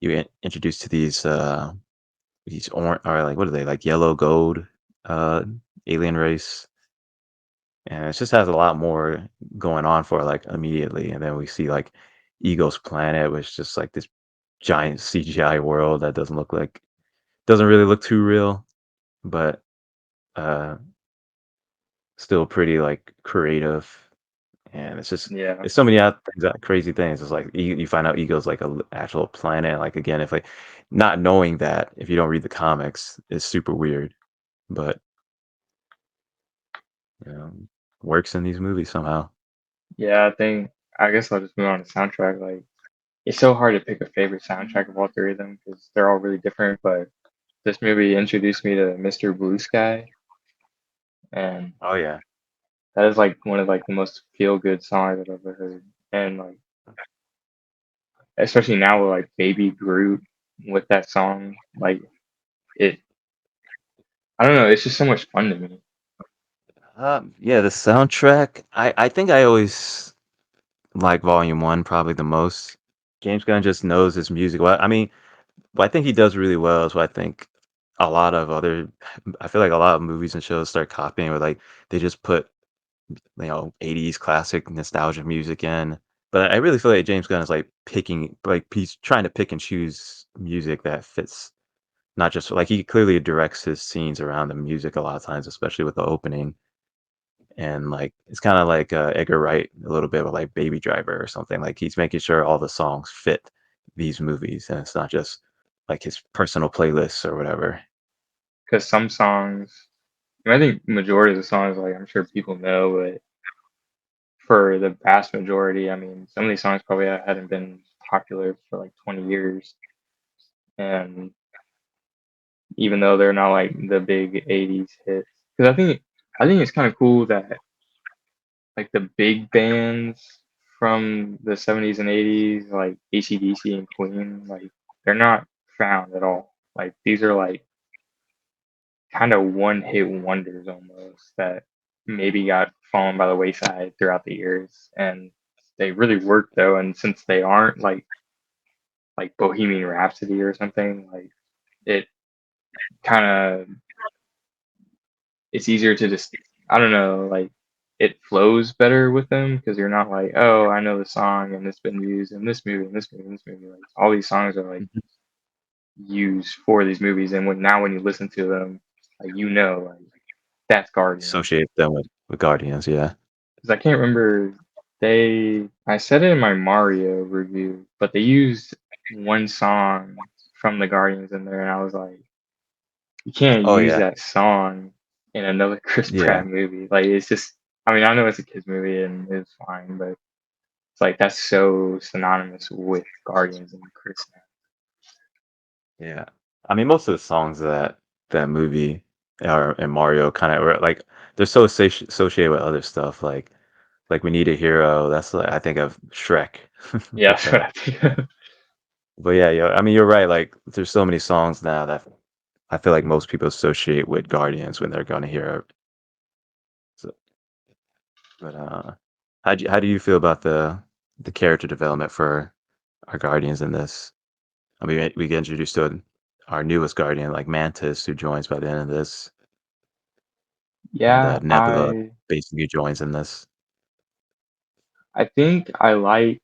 you introduced to these orange or like what are they like yellow gold uh alien race, and it just has a lot more going on for it, like immediately, and then we see like Ego's planet, which is just like this giant CGI world that doesn't really look too real, but uh still pretty like creative, and Yeah, it's so many things, crazy things. It's like you find out Ego's like a actual planet. Like again, if like not knowing that if you don't read the comics is super weird, but you know, works in these movies somehow. yeah. I guess I'll just move on to soundtrack. Like it's so hard to pick a favorite soundtrack of all three of them because they're all really different. But this movie introduced me to Mr. Blue Sky, and Oh yeah. that is like one of like the most feel good songs I've ever heard. And like especially now with like Baby Groot. with that song. Like it, I don't know. It's just so much fun to me Yeah, the soundtrack. I think I always like Volume One probably the most. James Gunn just knows his music. Well, I mean, what I think he does really well is what I think a lot of other. I feel like a lot of movies and shows start copying, where like they just put 80s classic nostalgia music in. But I really feel like James Gunn is like picking, like he's trying to pick and choose music that fits. Not just like he clearly directs his scenes around the music a lot of times, especially with the opening. And like it's kind of like Edgar Wright a little bit with like Baby Driver or something. Like he's making sure all the songs fit these movies, and it's not just like his personal playlists or whatever. because some songs. I, mean, I think majority of the songs, like I'm sure people know, but for the vast majority, I mean, some of these songs probably hadn't been popular for like 20 years, and even though they're not like the big 80s hits, because I think it's kind of cool that like the big bands from the 70s and 80s, like AC/DC and Queen, like they're not found at all. Like these are like kind of one hit wonders almost that maybe got fallen by the wayside throughout the years. And they really work though. And since they aren't like Bohemian Rhapsody or something, like it kind of it's easier to just I don't know, like it flows better with them because you're not like, oh, I know the song and it's been used in this movie and this movie and this movie. Like all these songs are like Mhm. used for these movies, and when you listen to them, like like that's Guardians. Associate them with Guardians, yeah. Because I can't remember I said it in my Mario review, but they used one song from the Guardians in there, and I was like, you can't Oh use yeah, that song in another Chris yeah, Pratt movie. Like it's just I mean, I know it's a kids movie and it's fine, but it's like that's so synonymous with Guardians and Chris. yeah. I mean, most of the songs of that movie are in Mario kind of like they're so associated with other stuff. Like we need a hero. That's like I think of Shrek Yeah, with that's what that. I think. But yeah, I mean, you're right. Like, there's so many songs now that I feel like most people associate with Guardians when they're gonna hear it. So, but how do you feel about the character development for our Guardians in this? I mean, we get introduced to our newest Guardian, like Mantis, who joins by the end of this, and Yeah, Nebula I basically joins in this. I think I like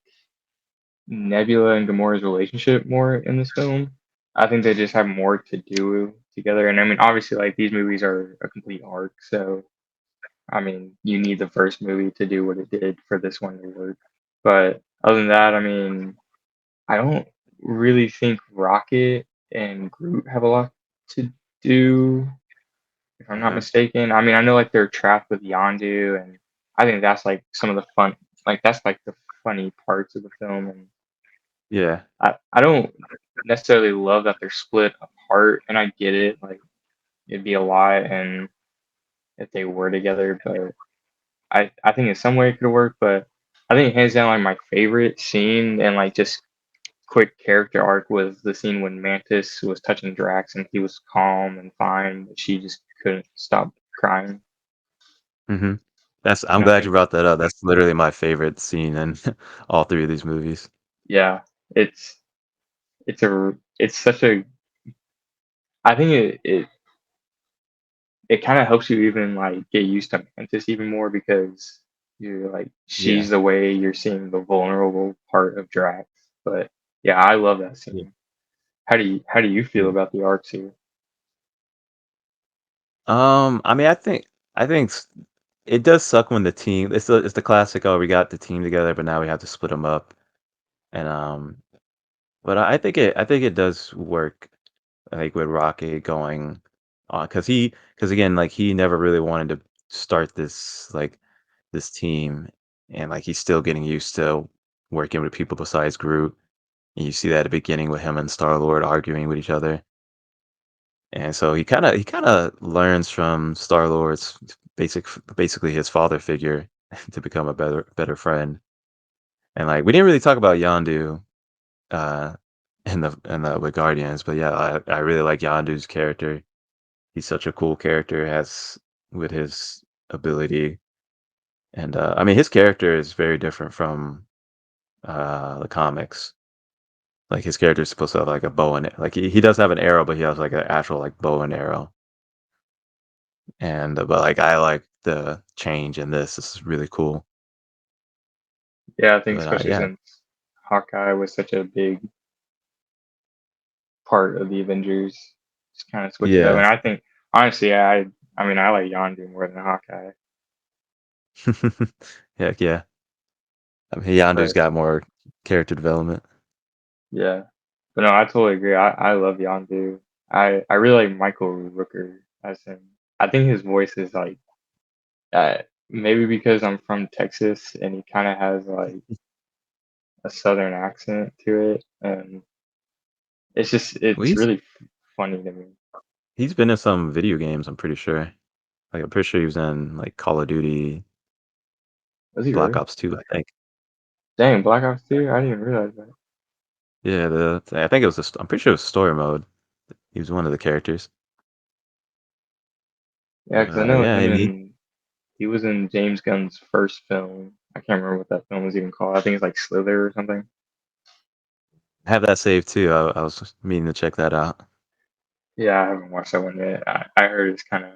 Nebula and Gamora's relationship more in this film. I think they just have more to do together. And I mean, obviously, like these movies are a complete arc. So, I mean, you need the first movie to do what it did for this one to work. But other than that, I mean, I don't really think Rocket and Groot have a lot to do, if I'm not Hmm. mistaken. I mean, I know like they're trapped with Yondu, and I think that's like some of the fun, like that's like the funny parts of the film. And Yeah, I don't necessarily love that they're split apart, and I get it. Like it'd be a lot, and if they were together, but I think in some way it could work. But I think hands down, like my favorite scene and like just quick character arc was the scene when Mantis was touching Drax and he was calm and fine, but she just couldn't stop crying. hmm That's. I'm And I glad you think, brought that up. That's literally my favorite scene in all three of these movies. yeah, it's such a. I think it kind of helps you even like get used to Mantis even more because you're like she's Yeah. the way you're seeing the vulnerable part of Drax. But yeah, I love that Yeah. scene. How do you feel Yeah. about the arcs here? I mean, I think it does suck when the team. It's the classic. Oh, we got the team together, but now we have to split them up. And but I think it does work. Like with Rocket going on, because again, like he never really wanted to start this team, and like he's still getting used to working with people besides Groot. And you see that at the beginning with him and Star Lord arguing with each other. And so he kind of learns from Star Lord's basically his father figure to become a better friend. And like we didn't really talk about Yondu uh in the with Guardians. But yeah, I really like Yondu's character. He's such a cool character, has with his ability, and I mean his character is very different from the comics. Like his character is supposed to have like a bow and like he does have an arrow, but he has like an actual like bow and arrow. And but like I like the change in this. This is really cool. Yeah, I think But especially yeah, since Hawkeye was such a big part of the Avengers, just kind of switch it up. yeah, And I think honestly, I mean I like Yondu more than Hawkeye, heck yeah. I mean, Yondu's but got more character development. yeah. But no, I totally agree. I love Yondu. I really like Michael Rooker as him. I think his voice is like maybe because I'm from Texas and he kind of has like a southern accent to it, and Well, it's really funny to me. he's been in some video games. I'm pretty sure. Like I'm pretty sure he was in like Call of Duty, Was he Black really? Ops 2. I think. Dang, Black Ops 2? I didn't even realize that. Yeah, I think it was. I'm pretty sure it was story mode. He was one of the characters. Yeah, But because I know yeah, him he and he was in James Gunn's first film. I can't remember what that film was even called. I think it's like Slither or something. have that saved too. I was meaning to check that out. Yeah, I haven't watched that one yet. I heard it's kind of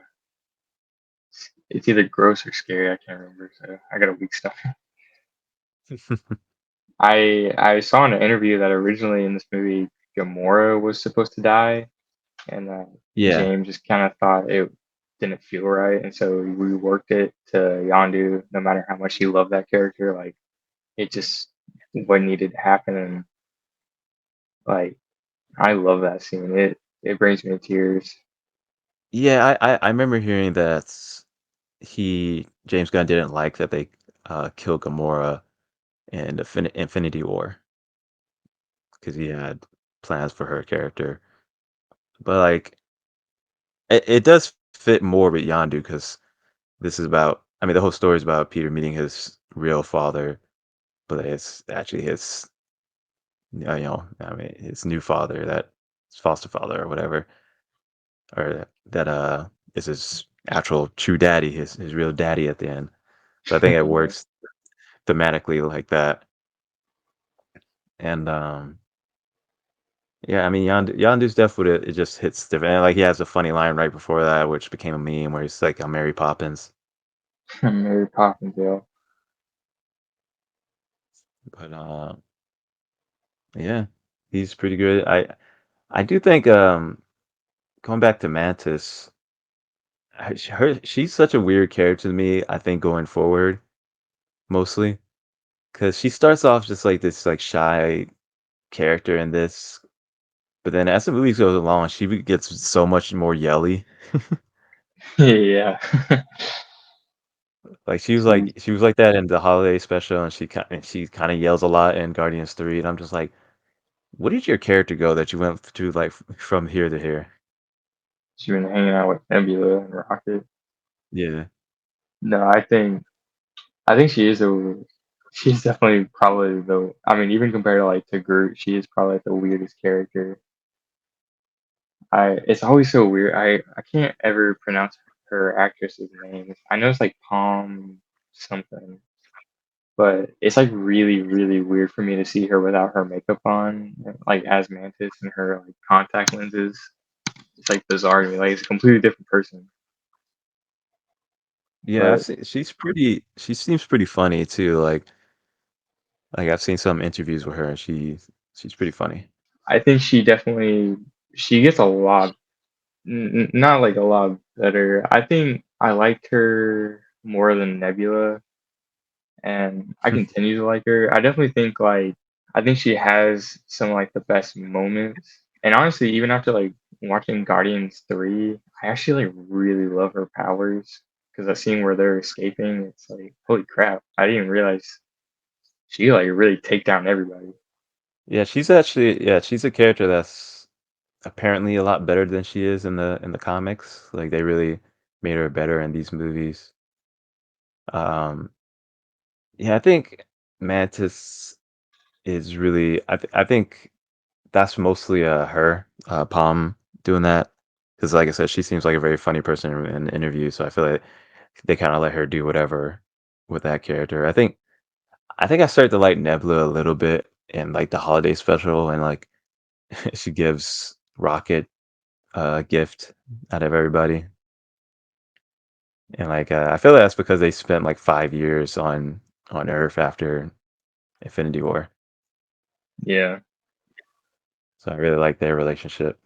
it's either gross or scary. I can't remember. So I got a weak stuff. I saw in an interview that originally in this movie Gamora was supposed to die, and Yeah, James just kind of thought it didn't feel right, and so he reworked it to Yondu. No matter how much he loved that character, like it just what needed to happen, and like I love that scene. It brings me to tears. yeah. I remember hearing that James Gunn didn't like that they killed Gamora in Infinity War because he had plans for her character. But like it does fit more with Yondu because this is about. I mean, the whole story is about Peter meeting his real father, but it's actually his I mean, his new father, that his foster father or whatever, or that is his actual true daddy, his real daddy at the end. So I think it Yeah, works thematically like that. And yeah, I mean, Yondu's death with it just hits different. And, like he has a funny line right before that, which became a meme, where he's like, "I'm Mary Poppins." Mary Poppins, yeah. But yeah, he's pretty good. I do think going back to Mantis, she's such a weird character to me. I think going forward, mostly because she starts off just like this like shy character in this, but then as the movie goes along, gets so much more yelly. Yeah. Like She she was like that in the holiday special, and she kind of yells a lot in Guardians 3, and I'm just like, where did your character go that you went to like from here to here? she been hanging out with Nebula and Rocket. Yeah. No, I think she's definitely probably the I mean even compared to like to Groot, she is probably like the weirdest character. I it's always so weird. I can't ever pronounce her actress's name. I know it's like Palm something, but it's like really weird for me to see her without her makeup on, like as Mantis and her like contact lenses. It's like bizarre to me. Like it's a completely different person. Yeah, But she seems pretty funny too. Like I've seen some interviews with her, and she's pretty funny. I think she gets a lot not like a lot better. I think I liked her more than Nebula, and I continue to like her. I definitely think like I think she has some like the best moments. And honestly, even after like watching Guardians 3, I actually like really love her powers because that scene where they're escaping, it's like holy crap! I didn't realize she like really take down everybody. She's a character that's apparently a lot better than she is in the comics. Like they really made her better in these movies. Um, yeah, I think Mantis is really. I think that's mostly her, Palm doing that. Because like I said, she seems like a very funny person in interviews, so I feel like they kind of let her do whatever with that character. I think I started to like Nebula a little bit in like the holiday special, and like she gives Rocket a gift out of everybody, and like I feel like that's because they spent like 5 years on Earth after Infinity War, Yeah. so I really like their relationship.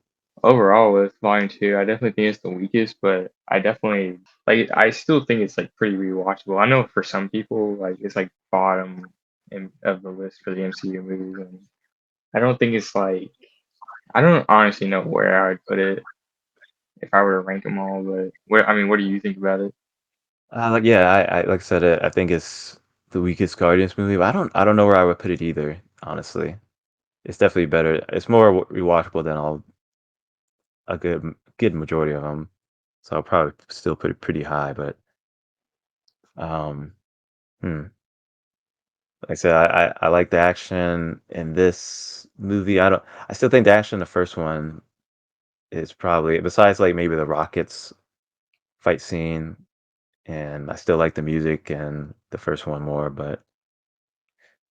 Overall, with Volume 2, I definitely think it's the weakest, but I definitely like. I still think it's like pretty rewatchable. I know for some people, like it's like bottom of the list for the MCU movies, and I don't think it's like. I don't honestly know where I would put it if I were to rank them all. But where, I mean, what do you think about it? Like yeah, I like I said, I think it's the weakest Guardians movie, but I don't know where I would put it either. Honestly, it's definitely better. It's more rewatchable than all a good majority of them, so I'll probably still put it pretty high. But um, hmm. Like I said, I like the action in this movie. I still think the action in the first one is probably besides like maybe the rockets fight scene, and I still like the music and the first one more. But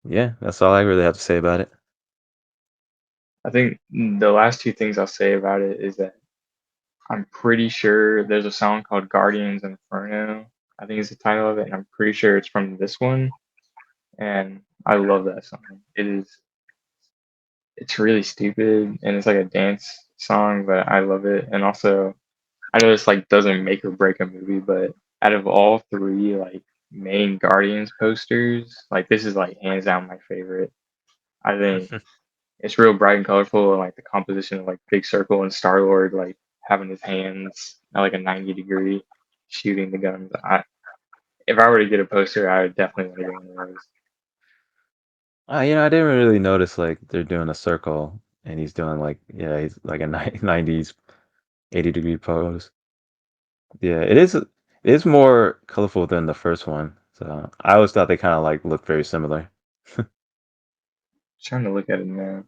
yeah, that's all I really have to say about it. I think the last two things I'll say about it is that I'm pretty sure there's a song called Guardians Inferno. I think is the title of it, and I'm pretty sure it's from this one. And I love that song. It's really stupid and it's like a dance song, but I love it. And also, I know this like doesn't make or break a movie, but out of all three like main Guardians posters, like this is like hands down my favorite. I think it's real bright and colorful, and like the composition of like Big Circle and Star Lord like having his hands at like a 90-degree shooting the guns. If I were to get a poster, I would definitely want to get one of those. I didn't really notice like they're doing a circle, and he's doing like yeah, he's like a 90s 80-degree pose. Yeah, it is more colorful than the first one. So I always thought they kind of like looked very similar. Trying to look at it now.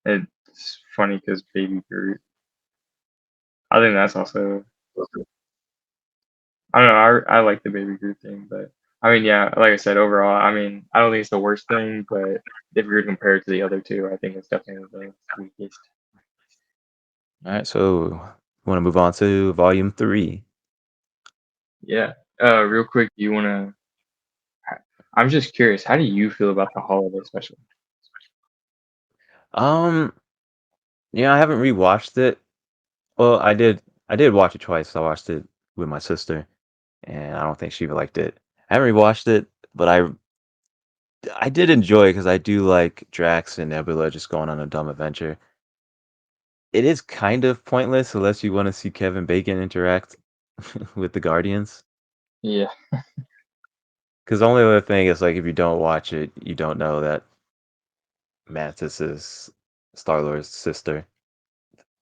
It's funny because Baby Groot. I think that's also. I don't know. I like the Baby Groot thing, but I mean, yeah, like I said, overall, I mean, I don't think it's the worst thing, but if you're to compare it to the other two, I think it's definitely the weakest. All right, so want to move on to volume three. Yeah. Real quick, you wanna? I'm just curious. How do you feel about the holiday special? Um, yeah, I haven't rewatched it. Well, I did watch it twice. I watched it with my sister, and I don't think she liked it. I haven't rewatched it, but I did enjoy it because I do like Drax and Nebula just going on a dumb adventure. It is kind of pointless unless you want to see Kevin Bacon interact with the Guardians. Yeah. Because the only other thing is like if you don't watch it, you don't know that Mantis is Star Lord's sister.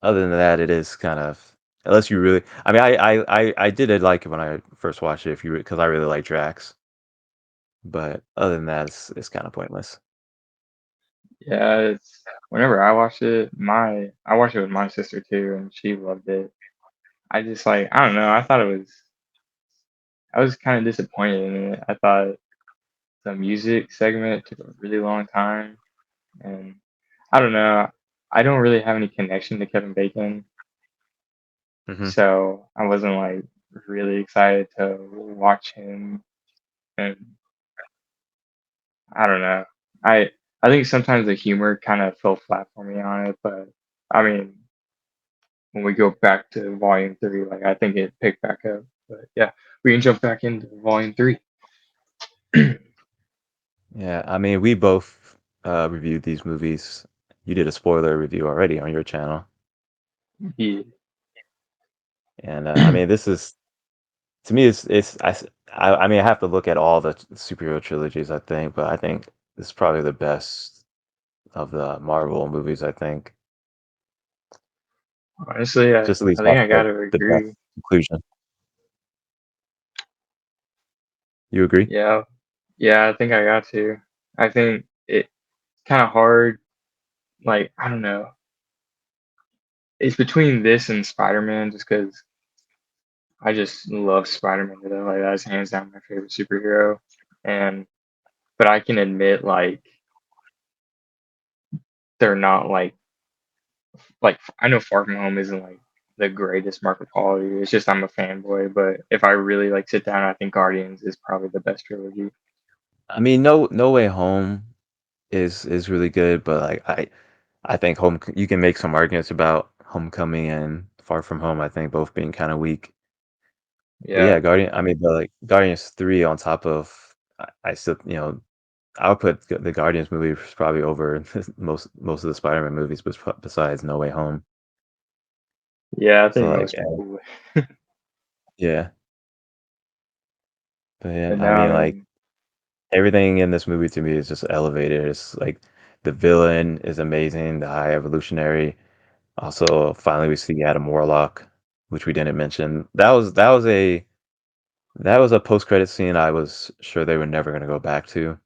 Other than that, it is kind of unless you really. I mean, I did like it when I first watched it if you because I really like Drax. But other than that, it's kind of pointless. Yeah, it's whenever I watched it with my sister too, and she loved it. I just like I don't know. I was kind of disappointed in it. I thought the music segment took a really long time, and I don't know. I don't really have any connection to Kevin Bacon, Hmm. so I wasn't like really excited to watch him. And I don't know. I I think sometimes the humor kind of fell flat for me on it, but I mean, when we go back to Volume 3, like I think it picked back up. But yeah, we can jump back into Volume 3. Yeah, I mean, we both reviewed these movies. You did a spoiler review already on your channel, Yeah. and I mean, this is to me, I mean, I have to look at all the superhero trilogies, I think, but I think this is probably the best of the Marvel movies. I think, Honestly, just at least I think off I gotta the death agree. conclusion. You agree? Yeah, yeah, I think I got to. I think it's kind of hard like I don't know. It's between this and Spider-Man, just because I just love Spider-Man. Like that's hands down my favorite superhero. And but I can admit like they're not like I know Far From Home isn't like the greatest Marvel quality. It's just I'm a fanboy. But if I really like sit down, I think Guardians is probably the best trilogy. I mean, No Way Home is really good, but like I think Home you can make some arguments about Homecoming and Far From Home. I think both being kind of weak. But Yeah, yeah, I mean, but like Guardians 3 on top of I still, I would put the Guardians movie probably over most of the Spider-Man movies, besides No Way Home. yeah, I So think like, most people would. yeah, but yeah, But no, I I mean, like mean, everything in this movie to me is just elevated. It's like the villain is amazing, the High Evolutionary. Also, finally we see Adam Warlock, which we didn't mention. That was a post-credit scene I was sure they were never going to go back to.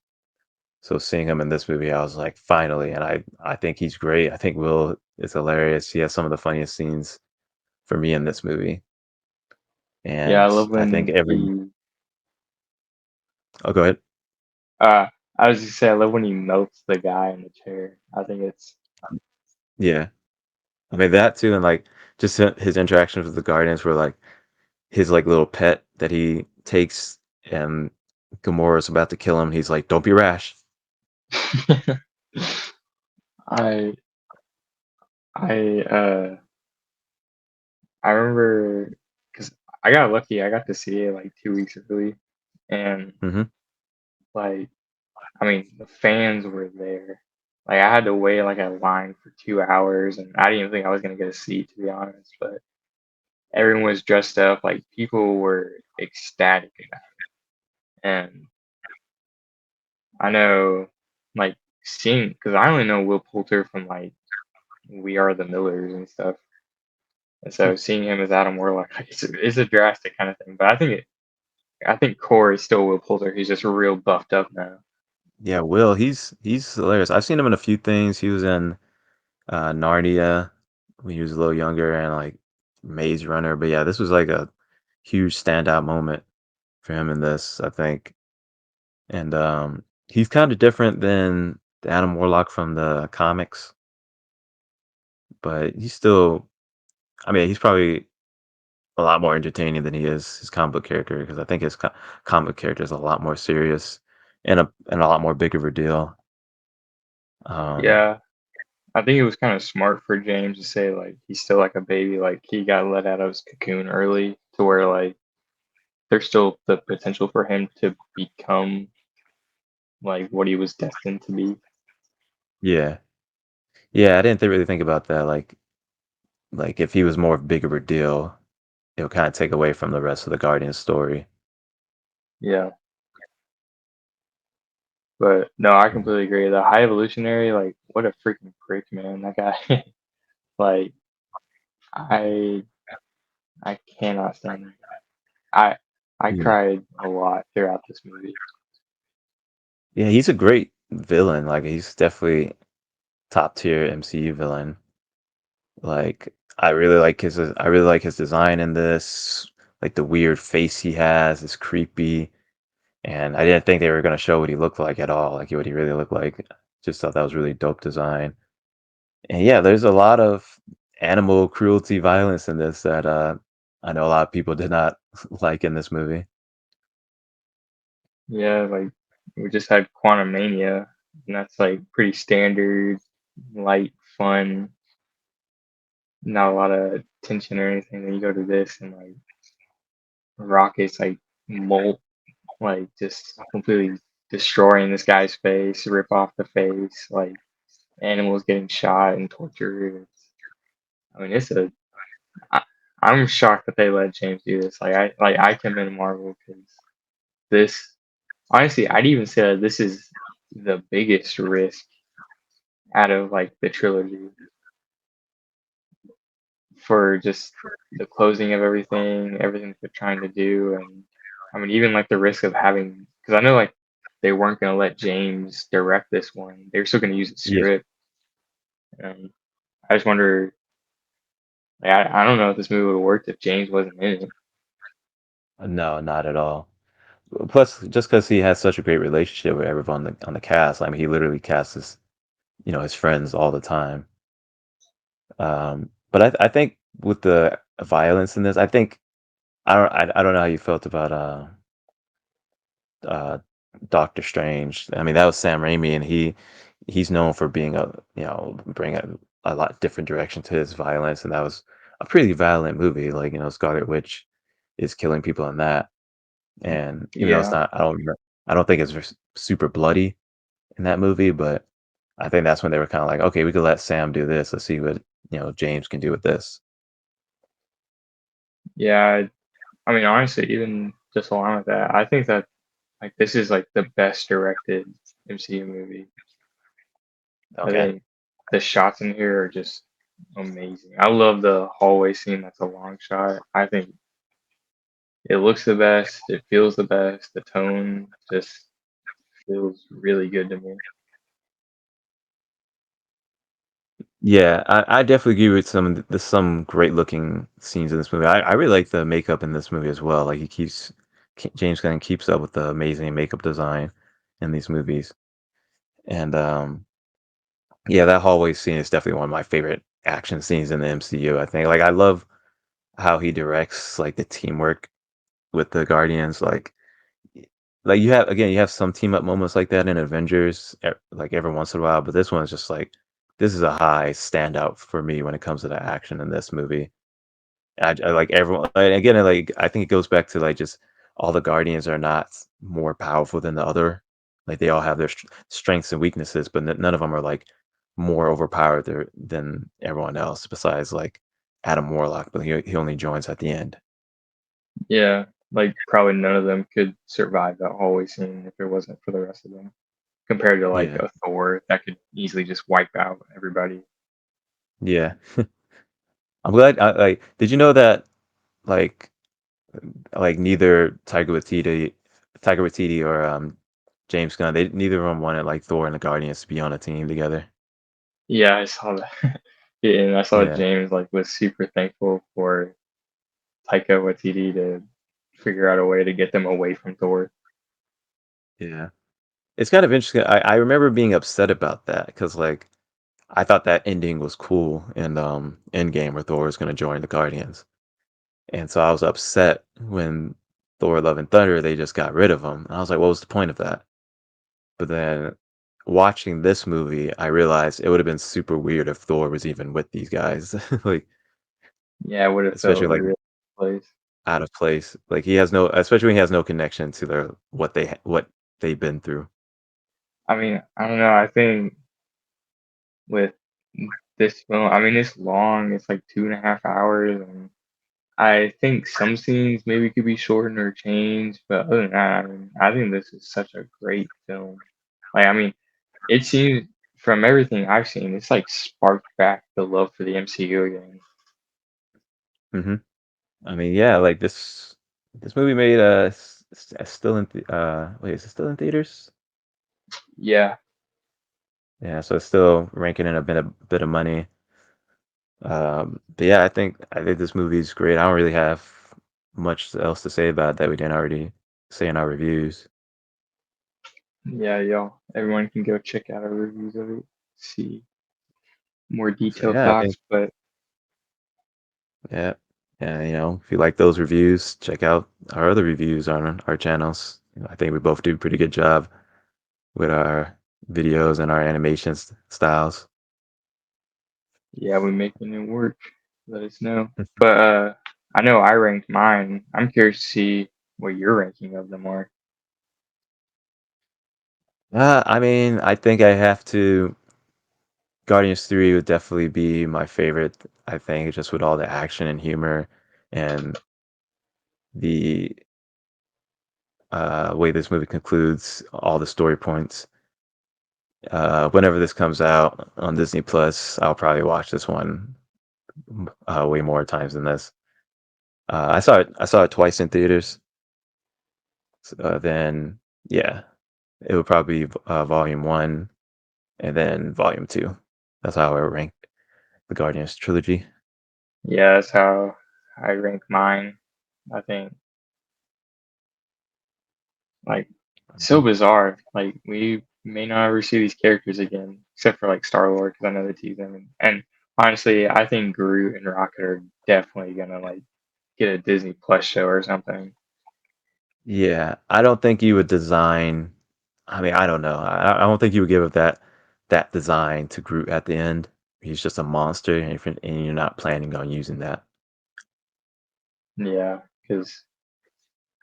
So seeing him in this movie, I was like, finally, and I think he's great. I think Will is hilarious. He has some of the funniest scenes for me in this movie, yeah, I and love I think when every. he. Oh, go ahead. Uh, I was just say I love when he melts the guy in the chair. I think it's Yeah, I mean that too, and like just his interactions with the Guardians were like his like little pet that he takes, and Gamora's about to kill him. He's like, "Don't be rash." I I I remember because I got lucky. I got to see it like 2 weeks early, and Hmm. like I mean the fans were there. Like I had to wait like a line for 2 hours, and I didn't even think I was gonna get a seat to be honest. But everyone was dressed up. Like people were ecstatic about it, and I know like seeing because I only know Will Poulter from like We Are the Millers and stuff. And so seeing him as Adam Warlock, like, it's a drastic kind of thing. But I think core is still Will Poulter. He's just real buffed up now. Yeah, Will, he's hilarious. I've seen him in a few things. He was in Narnia when he was a little younger, and like Maze Runner. But yeah, this was like a huge standout moment for him in this, I think. And he's kind of different than the Adam Warlock from the comics, but he's still. I mean, he's probably a lot more entertaining than he is his comic book character, because I think his comic book character is a lot more serious and a lot more big of a deal. Um, Yeah, I think it was kind of smart for James to say like he's still like a baby. Like he got let out of his cocoon early to where like there's still the potential for him to become like what he was destined to be. yeah, yeah, I didn't really think about that. Like if he was more big of a deal, it would kind of take away from the rest of the Guardian story. Yeah, but no, I Mm. completely agree. The high evolutionary, like what a freaking prick, man. That guy, like I I cannot stand that guy. I Yeah. cried a lot throughout this movie. Yeah, he's a great villain. Like he's definitely top tier MCU villain. Like I really like his design in this. Like the weird face he has is creepy, and I didn't think they were gonna show what he looked like at all, like what he really looked like. Just thought that was really dope design. And yeah, there's a lot of animal cruelty violence in this that I know a lot of people did not like in this movie. Yeah, like we just had Quantum Mania, and that's like pretty standard, light, fun, not a lot of tension or anything. Then you go to this, and like Rocket's like molt, like just completely destroying this guy's face, rip off the face, like animals getting shot and tortured. I mean, I, I'm shocked that they let James do this. I commend Marvel because this honestly, I'd even say that this is the biggest risk out of like the trilogy for just the closing of everything that they're trying to do, and I mean even like the risk of having because I know like they weren't gonna let James direct this one. They were still gonna use the Yeah. script, Um, I just wonder. Like, I don't know if this movie would have worked if James wasn't in it. No, not at all. Plus, just because he has such a great relationship with everyone on the cast, I mean, he literally casts his friends all the time. But I think with the violence in this, I think I don't know how you felt about uh, Doctor Strange. I mean, that was Sam Raimi, and he's known for being bring a lot different direction to his violence, and that was a pretty violent movie. Like Scarlet Witch is killing people in that, and even though it's Yeah, not, I don't think it's super bloody in that movie, but I think that's when they were kind of like, okay, we could let Sam do this. Let's see what James can do with this. yeah. I mean, honestly, even just along with that, I think that like this is like the best directed MCU movie. I Okay. think the shots in here are just amazing. I love the hallway scene. That's a long shot. I think it looks the best. It feels the best. The tone just feels really good to me. Yeah, I definitely agree with some great looking scenes in this movie. I really like the makeup in this movie as well. Like James Gunn keeps up with the amazing makeup design in these movies. And yeah, that hallway scene is definitely one of my favorite action scenes in the MCU, I think. Like I love how he directs like the teamwork with the Guardians. Like you have some team up moments like that in Avengers, like every once in a while, but this one's just like this is a high standout for me when it comes to the action in this movie. I like everyone. Like, again, like I think it goes back to like just all the Guardians are not more powerful than the other. Like they all have their strengths and weaknesses, but none of them are like more overpowered than everyone else. Besides like Adam Warlock, but he only joins at the end. Yeah, like probably none of them could survive that hallway scene if it wasn't for the rest of them. Compared to like Yeah, a Thor that could easily just wipe out everybody. yeah. I'm glad. Like, did you know that like neither Tiger Waititi or James Gunn, they neither of them wanted like Thor and the Guardians to be on a team together. Yeah, I saw that. Yeah, and I saw Yeah, James like was super thankful for Taika Waititi to figure out a way to get them away from Thor. yeah. It's kind of interesting. I remember being upset about that because like I thought that ending was cool in Endgame where Thor was going to join the Guardians, and so I was upset when Thor: Love and Thunder they just got rid of him. I was like, what was the point of that? But then watching this movie, I realized it would have been super weird if Thor was even with these guys, like Yeah, it would have especially felt like real place. out of place. Like he has no, especially when he has no connection to what they've been through. I mean, I don't know. I think with this film, I mean, it's long. It's like 2.5 hours, and I think some scenes maybe could be shortened or changed. But other than that, I mean, I think this is such a great film. Like, I mean, it seems from everything I've seen, it's like sparked back the love for the MCU again. hmm I mean, yeah, like this movie made still in wait, is it still in theaters? Yeah, Yeah, so it's still ranking in a bit of money. But yeah, I think this movie is great. I don't really have much else to say about it that we didn't already say in our reviews. yeah, y'all. Everyone can go check out our reviews of it, see more So detailed yeah, I thoughts. think But yeah, and if you like those reviews, check out our other reviews on our channels. I think we both do a pretty good job with our videos and our styles. yeah, we're making it work. Let us know. But I know I ranked mine. I'm curious to see what your ranking of them are. I mean, I think I have to. Guardians 3 would definitely be my favorite. I think just with all the action and humor and the way this movie concludes, all the story points. Whenever this comes out on Disney Plus, I'll probably watch this one way more times than this. I saw it twice in theaters. Then yeah, it would probably be Volume 1 and then Volume 2. That's how I would rank the Guardians trilogy. Yeah, that's how I rank mine. I think like so Mhm. bizarre. Like we may not ever see these characters again, except for like Star Lord, because I know they tease them. And honestly, I think Groot and Rocket are definitely gonna like get a Disney Plus show or something. Yeah, I don't think you would design. I mean, I don't know. I don't think you would give it that design to Groot at the end. He's just a monster, and, and you're not planning on using that. Yeah, because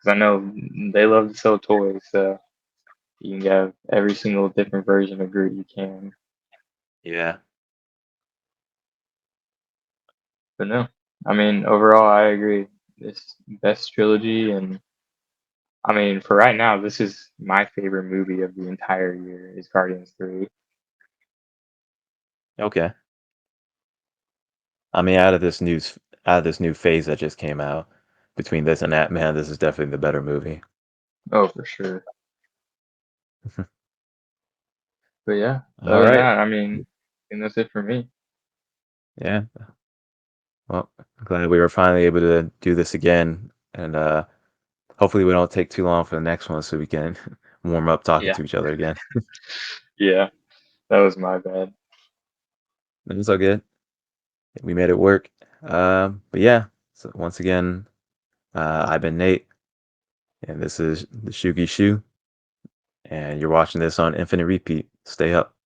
I know they love to sell toys, so you can have every single different version of Groot you can. Yeah. But no, I mean overall, I agree. This best trilogy, and I mean for right now, this is my favorite movie of the entire year is Guardians 3. Okay. I mean, out of this new phase that just came out, between this and that, man, this is definitely the better movie. Oh, for sure. But yeah, All other than right. that, I mean, and that's it for me. Yeah. Well, I'm glad we were finally able to do this again, and hopefully we don't take too long for the next one, so we can warm up talking Yeah, to each other again. yeah, that was my bad. It's all good. We made it work. But yeah. So once again, I've been Nate, and this is the Shugi Shu, and you're watching this on Infinite Repeat. Stay up.